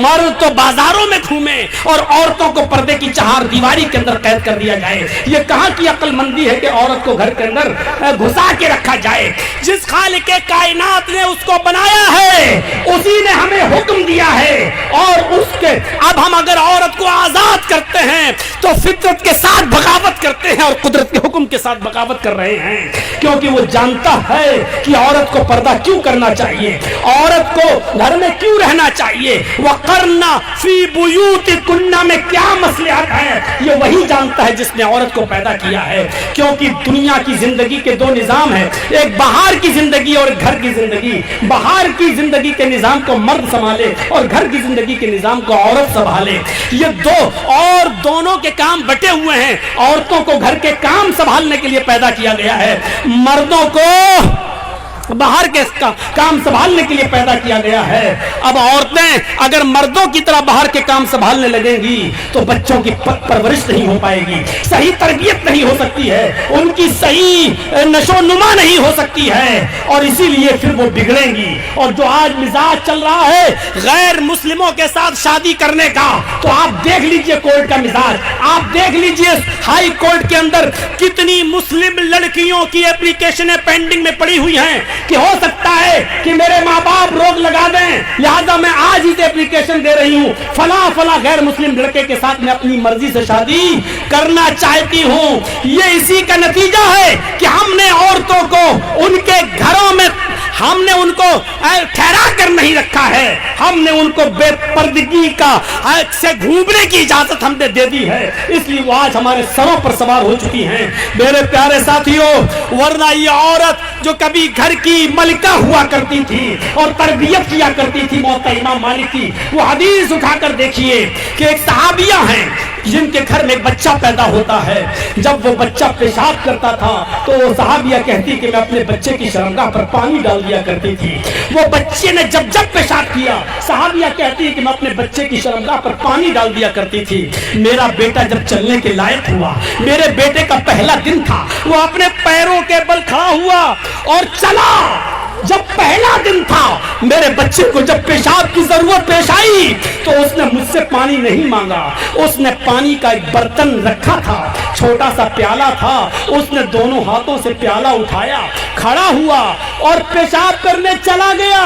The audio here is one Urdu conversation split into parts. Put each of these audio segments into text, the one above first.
مرد تو بازاروں میں گھومے اور عورتوں کو پردے کی چہار دیواری کے اندر قید کر دیا جائے. یہ کہاں کی عقل مندی ہے کہ عورت کو گھر کے اندر گھسا کے رکھا جائے؟ جس خالق کائنات نے اس کو بنایا ہے اسی نے ہمیں حکم دیا ہے، اور اس کے اب ہم اگر عورت کو آزاد کرتے ہیں تو فطرت کے ساتھ بغاوت کرتے ہیں اور قدرت کے حکم کے ساتھ بغاوت کر رہے ہیں، کیونکہ وہ جانتا ہے کہ عورت کو پردہ کیوں کرنا چاہیے، عورت کو گھر میں کیوں رہنا چاہیے. وَقَرْنَ فِي بُيُوتِكُنَّ میں کیا مصلحت ہے، یہ وہی جانتا ہے جس نے عورت کو پیدا کیا ہے. کیونکہ دنیا کی زندگی کے دو نظام ہیں، ایک باہر کی زندگی اور گھر کی زندگی. باہر کی زندگی کے نظام کو مرد سنبھالے اور گھر کی زندگی کے نظام کو عورت سنبھالے. یہ دو اور دونوں کے کام بٹے ہوئے ہیں. عورتوں کو گھر کے کام سنبھالنے کے لیے پیدا کیا گیا ہے، مردوں کو باہر کے کام سنبھالنے کے لیے پیدا کیا گیا ہے. اب عورتیں اگر مردوں کی طرح باہر کے کام سنبھالنے لگیں گی تو بچوں کی پرورش نہیں ہو پائے گی، صحیح تربیت نہیں ہو سکتی ہے، ان کی صحیح نشو نما نہیں ہو سکتی ہے، اور اسی لیے پھر وہ بگڑیں گی. اور جو آج مزاج چل رہا ہے غیر مسلموں کے ساتھ شادی کرنے کا، تو آپ دیکھ لیجئے کورٹ کا مزاج، آپ دیکھ لیجئے ہائی کورٹ کے اندر کتنی مسلم لڑکیوں کی اپلیکیشنیں پینڈنگ میں پڑی ہوئی ہیں کہ ہو سکتا ہے کہ میرے ماں باپ روک لگا دیں، لہذا میں آج ہی سے اپلیکیشن دے رہی ہوں، فلاں فلاں غیر مسلم لڑکے کے ساتھ میں اپنی مرضی سے شادی کرنا چاہتی ہوں. یہ اسی کا نتیجہ ہے کہ ہم نے عورتوں کو ان کے گھروں میں ہم نے ان کو ٹھہرا کر نہیں رکھا ہے، ہم نے ان کو بے پردگی کا سے گھومنے کی اجازت ہم نے دے دی ہے، اس لیے وہ آج ہمارے سروں پر سوار ہو چکی ہیں. میرے پیارے ساتھیوں، ورنہ یہ عورت جو کبھی گھر کی ملکہ ہوا کرتی تھی اور تربیت کیا کرتی تھی موطا امام مالک کی، وہ حدیث اٹھا کر دیکھیے کہ ایک صحابیہ ہیں جن کے گھر میں ایک بچہ پیدا ہوتا ہے. جب وہ بچہ پیشاب کرتا تھا تو وہ صحابیہ کہتی کہ میں اپنے بچے کی شرمگاہ پر پانی ڈال دیا کرتی تھی. وہ بچے نے جب پیشاب کیا، صحابیہ کہتی کہ میں اپنے بچے کی شرمگاہ پر پانی ڈال دیا کرتی تھی. میرا بیٹا جب چلنے کے لائق ہوا، میرے بیٹے کا پہلا دن تھا، وہ اپنے پیروں کے بل کھڑا ہوا اور چلا. جب پہلا دن تھا، میرے بچے کو جب پیشاب کی ضرورت پیش آئی تو اس نے مجھ سے پانی نہیں مانگا، اس نے پانی کا ایک برتن رکھا تھا، چھوٹا سا پیالہ تھا، اس نے دونوں ہاتھوں سے پیالہ اٹھایا، کھڑا ہوا اور پیشاب کرنے چلا گیا.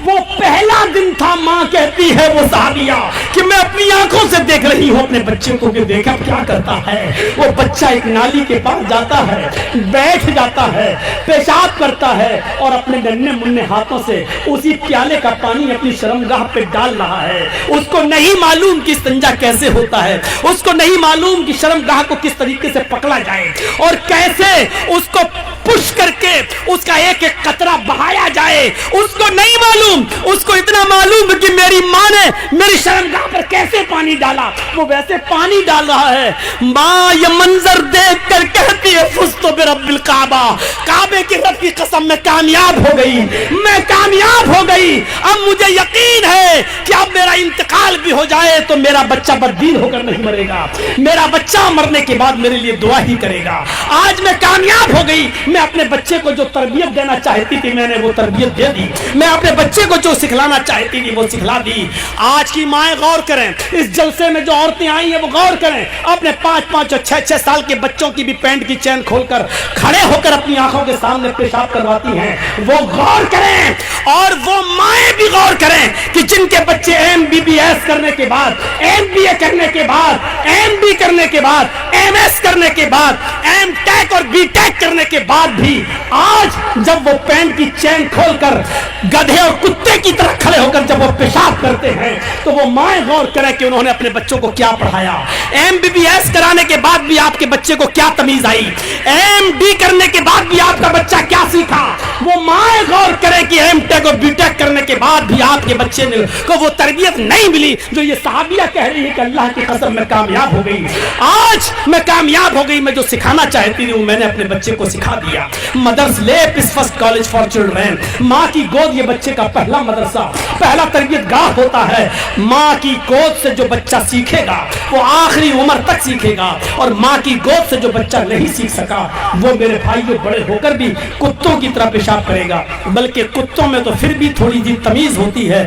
وہ پہلا دن تھا. ماں کہتی ہے وہ صحابیہ کہ میں اپنی آنکھوں سے دیکھ رہی ہوں اپنے بچے کو کہ دیکھا کیا کرتا ہے. وہ بچہ ایک نالی کے پاس جاتا ہے، بیٹھ جاتا ہے، پیشاب کرتا ہے اور اپنے ننھے منھے ہاتھوں سے اسی پیالے کا پانی اپنی شرمگاہ پہ ڈال رہا ہے. اس کو نہیں معلوم کہ استنجا کیسے ہوتا ہے، اس کو نہیں معلوم کہ شرمگاہ کو کس طریقے سے پکڑا جائے اور کیسے اس کو پش کر کے اس کا ایک ایک قطرہ بہایا جائے. اس کو نہیں معلوم، اس کو اتنا معلوم کہ میری ماں نے میری شرمگاہ پر کیسے پانی ڈالا، وہ ویسے پانی ڈال رہا ہے. ماں یہ منظر دیکھ کر کہتی ہے فزت برب الکعبہ، کعبے کے رب کی قسم میں کامیاب ہو گئی، میں کامیاب ہو گئی. اب مجھے یقین ہے کہ اب میرا انتقال بھی ہو جائے تو میرا بچہ بددین ہو کر نہیں مرے گا، میرا بچہ مرنے کے بعد میرے لیے دعا ہی کرے گا. آج میں کامیاب ہو گئی، میں اپنے بچے کو جو تربیت دینا چاہتی تھی میں نے وہ تربیت دے دی، میں اپنے بچے کو جو سکھلانا چاہتی تھی وہ سکھلا دی. آج کی مائیں غور کریں، اس جلسے میں جو عورتیں آئی ہیں وہ غور کریں، اپنے 5 اور 6 سال کے بچوں کی بھی پینٹ کی چین کھول کر کھڑے ہو کر اپنی آنکھوں کے سامنے پیشاب کرواتی ہیں. وہ غور کریں اور وہ مائیں بھی غور کریں کہ جن کے بچے MBBS کرنے کے بعد، MBA کرنے کے بعد، MD کرنے کے بعد، MS کرنے کے بعد، MTech اور BTech کرنے کے بعد بھی آج جب وہ پینٹ کی چین کھول کر گدھے اور کتے کی طرح کھڑے ہو کر جب وہ پیشاب کرتے ہیں تو وہ مائیں غور کریں کہ انہوں نے اپنے بچوں کو کیا پڑھایا. MBBS کرانے کے بعد بھی آپ کے بچے کو کیا تمیز آئی، MD کرنے کے بعد بھی آپ کا بچہ کیا سیکھا. وہ مائیں غور کریں کہ MTech اور BTech کرنے کے بعد بھی آپ کے بچے کو وہ تربیت نہیں ملی جو یہ صحابیہ کہہ رہی ہے کہ اللہ کی قسم میں کامیاب ہو گئی. آج میں کامیاب ہو گئی، میں جو سکھانا چاہتی تھی وہ میں نے اپنے بچے کو سکھا دیا. مدرس لیپ فرسٹ کالج فار چلڈرن، ماں کی گود یہ بچے کا پہلا مدرسہ، پہلا تربیت گاہ ہوتا ہے. ماں کی گود سے جو بچہ سیکھے گا وہ آخری عمر تک سیکھے گا، اور ماں کی گود سے جو بچہ نہیں سیکھ سکا وہ میرے بھائیوں بڑے ہو کر بھی کتوں کی طرح پیشاب کرے گا. بلکہ کتوں میں تو پھر بھی تھوڑی سی تمیز ہوتی ہے